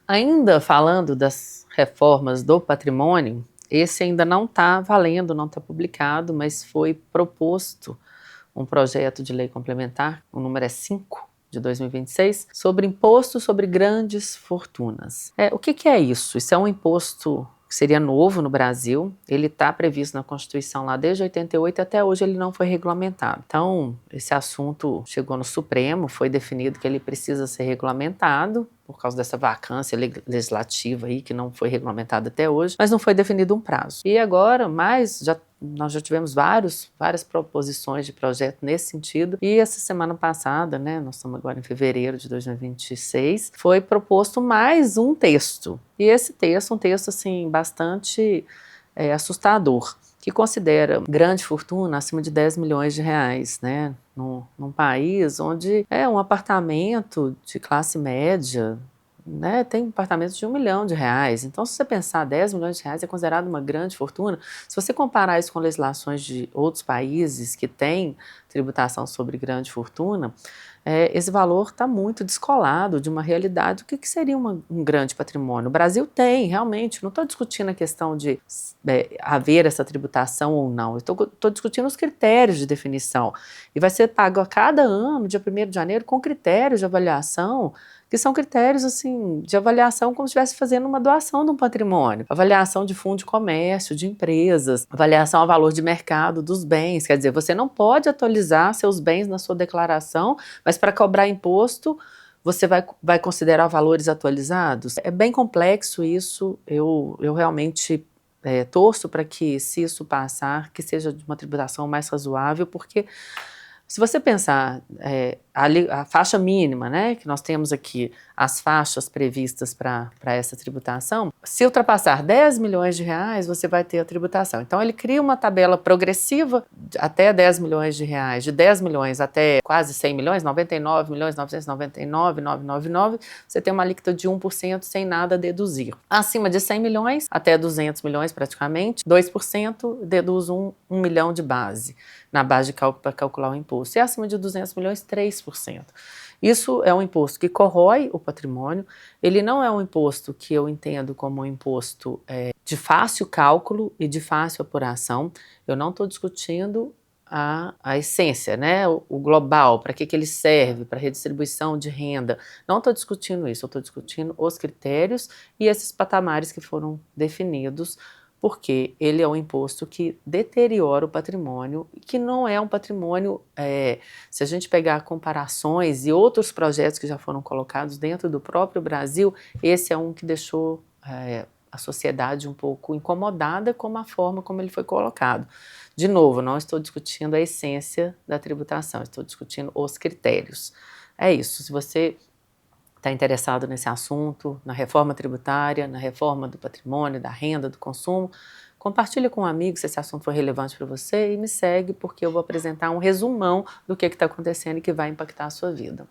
Ainda falando das reformas do patrimônio, esse ainda não está valendo, não está publicado, mas foi proposto um projeto de lei complementar, o número é 5 de 2026, sobre imposto sobre grandes fortunas. O que é isso? Isso é um imposto que seria novo no Brasil, ele está previsto na Constituição lá desde 88 e até hoje ele não foi regulamentado. Então, esse assunto chegou no Supremo, foi definido que ele precisa ser regulamentado, por causa dessa vacância legislativa aí que não foi regulamentada até hoje, mas não foi definido um prazo. E agora, nós já tivemos várias proposições de projeto nesse sentido, e essa semana passada, né, nós estamos agora em fevereiro de 2026, foi proposto mais um texto. E esse texto, um texto assim, bastante assustador, que considera grande fortuna acima de 10 milhões de reais, né, num país onde um apartamento de classe média, né, tem apartamentos de R$1 milhão. Então, se você pensar 10 milhões de reais é considerado uma grande fortuna. Se você comparar isso com legislações de outros países que têm tributação sobre grande fortuna, esse valor está muito descolado de uma realidade. O que seria um grande patrimônio? O Brasil tem, realmente, não estou discutindo a questão de haver essa tributação ou não, estou discutindo os critérios de definição. E vai ser pago a cada ano, dia 1º de janeiro, com critérios de avaliação, que são critérios assim, de avaliação como se estivesse fazendo uma doação de um patrimônio. Avaliação de fundo de comércio, de empresas, avaliação ao valor de mercado dos bens. Quer dizer, você não pode atualizar seus bens na sua declaração, mas para cobrar imposto, você vai considerar valores atualizados? É bem complexo isso, eu realmente torço para que, se isso passar, que seja de uma tributação mais razoável, porque se você pensar a faixa mínima, né, que nós temos aqui, as faixas previstas para essa tributação, se ultrapassar 10 milhões de reais, você vai ter a tributação. Então, ele cria uma tabela progressiva até 10 milhões de reais, de 10 milhões até quase 100 milhões, 99 milhões, 999,999, você tem uma alíquota de 1% sem nada a deduzir. Acima de 100 milhões, até 200 milhões praticamente, 2% deduz 1 milhão de base, na base de cálculo para calcular o imposto. E acima de 200 milhões, 3%. Isso é um imposto que corrói o patrimônio, ele não é um imposto que eu entendo como um imposto de fácil cálculo e de fácil apuração. Eu não estou discutindo a essência, né? O global, para que ele serve, para redistribuição de renda. Não estou discutindo isso, eu estou discutindo os critérios e esses patamares que foram definidos, porque ele é um imposto que deteriora o patrimônio, que não é um patrimônio, se a gente pegar comparações e outros projetos que já foram colocados dentro do próprio Brasil, esse é um que deixou a sociedade um pouco incomodada com a forma como ele foi colocado. De novo, não estou discutindo a essência da tributação, estou discutindo os critérios. É isso, se você está interessado nesse assunto, na reforma tributária, na reforma do patrimônio, da renda, do consumo, compartilhe com um amigo se esse assunto for relevante para você e me segue, porque eu vou apresentar um resumão do que está acontecendo e que vai impactar a sua vida.